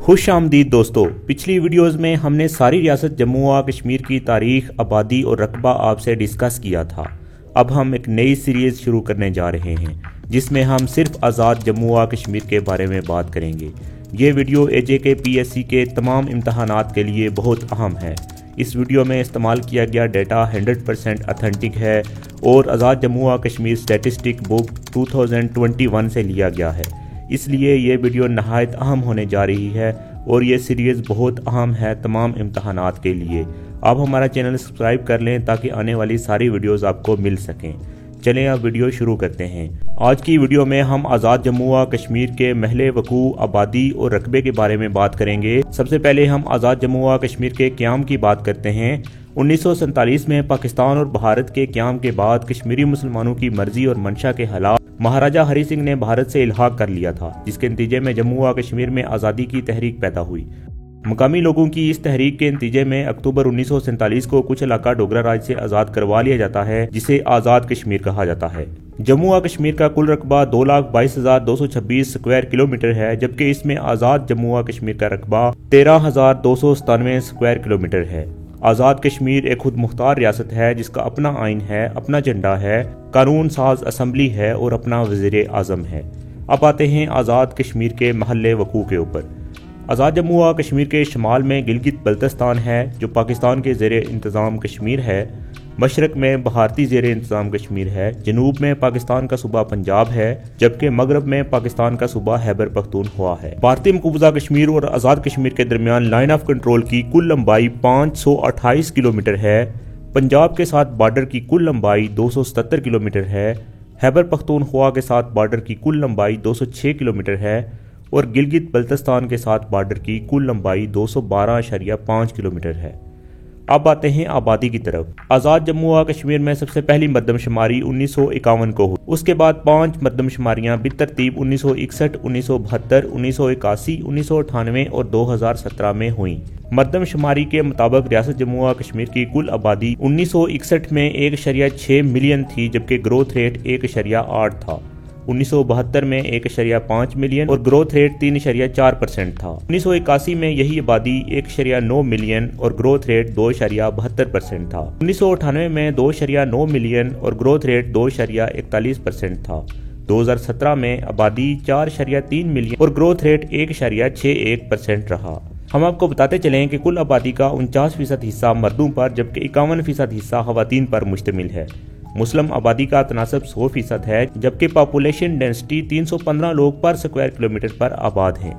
खुश आमदीद दोस्तों, पिछली वीडियोस में हमने सारी रियासत जम्मू व कश्मीर की तारीख, आबादी और रकबा आपसे डिस्कस किया था। अब हम एक नई सीरीज़ शुरू करने जा रहे हैं जिसमें हम सिर्फ आज़ाद जम्मू व कश्मीर के बारे में बात करेंगे। ये वीडियो AJK PSC के तमाम इम्तहानात के लिए बहुत अहम है। इस वीडियो में इस्तेमाल किया गया डेटा 100% अथेंटिक है और आज़ाद जम्मू व कश्मीर स्टैटिस्टिक बुक 2021 से लिया गया है, इसलिए ये वीडियो नहायत अहम होने जा रही है और ये सीरीज़ बहुत अहम है तमाम इम्तहानात के लिए। आप हमारा चैनल सब्सक्राइब कर लें ताकि आने वाली सारी वीडियोस आपको मिल सकें। चलें अब वीडियो शुरू करते हैं। आज की वीडियो में हम आज़ाद जम्मू व कश्मीर के महले वकू, आबादी और रकबे के बारे में बात करेंगे। सबसे पहले हम आज़ाद जम्मू व कश्मीर के क़याम की बात करते हैं। 1947 में पाकिस्तान और भारत के क़याम के बाद कश्मीरी मुसलमानों की मर्जी और मंशा के खिलाफ महाराजा हरी सिंह ने भारत से इल्हाक कर लिया था, जिसके नतीजे में जम्मू व कश्मीर में आज़ादी की तहरीक पैदा हुई। मकामी लोगों की इस तहरीक के नतीजे में अक्टूबर 1947 को कुछ इलाका डोगरा राज से आज़ाद करवा लिया जाता है, जिसे आज़ाद कश्मीर कहा जाता है। जम्मू व कश्मीर का कुल रकबा 2,22,226 स्क्वायर किलोमीटर है, जबकि इसमें आज़ाद जम्मू व कश्मीर का रकबा 13,297 स्क्वायर किलोमीटर है। आज़ाद कश्मीर एक खुद मुख्तार रियासत है जिसका अपना आइन है, अपना झंडा है, कानून साज असम्बली है और अपना वज़ीर आज़म है। अब आते हैं आज़ाद कश्मीर के महल वकू के ऊपर। आज़ाद जम्मू व कश्मीर के शमाल में गिलगित बल्तिस्तान है जो पाकिस्तान के ज़ेर इंतज़ाम कश्मीर है। मशरक में भारतीय ज़ेर इंतज़ाम कश्मीर है। जनूब में पाकिस्तान का सूबा पंजाब है, जबकि मगरब में पाकिस्तान का सूबा खैबर पख्तूनख्वा है। भारतीय मकबूजा कश्मीर और आज़ाद कश्मीर के दरमियान लाइन ऑफ कंट्रोल की कुल लंबाई 528 किलोमीटर है। पंजाब के साथ बॉर्डर की कुल लंबाई 277 किलोमीटर है। खैबर पख्तूनख्वा के साथ बॉर्डर की कुल लंबाई 206 किलोमीटर है और गिलगित बल्तिस्तान के साथ बॉर्डर की कुल लंबाई 212.5 किलोमीटर है। अब आते हैं आबादी की तरफ। आज़ाद जम्मू व कश्मीर में सबसे पहली मरदमशुमारी 1951 को हुई। उसके बाद 5 मरदमशुमारियां बितरतीब 1961, 1972, 1981, 1998 और 2017 में हुई। मरदमशुमारी के मुताबिक रियासत जम्मू व कश्मीर की कुल आबादी 1961 में 1.6 मिलियन थी, जबकि ग्रोथ रेट 1.8 था। 1972 में 1.5 मिलियन और ग्रोथ रेट 3.4% था। 1981 में यही आबादी 1.9 मिलियन और ग्रोथ रेट 2.72% था। 1998 में 2.9 मिलियन और ग्रोथ रेट 2.41% था। 2017 में आबादी 4.3 मिलियन और ग्रोथ रेट 1.61% रहा। हम आपको बताते चलें कि कुल आबादी का 49% हिस्सा मर्दों पर जबकि 51% हिस्सा खवातीन पर मुश्तमिल है। मुस्लिम आबादी का तनासब 100% है, जबकि पॉपुलेशन डेंसिटी 315 लोग पर स्क्वायर किलोमीटर पर आबाद हैं।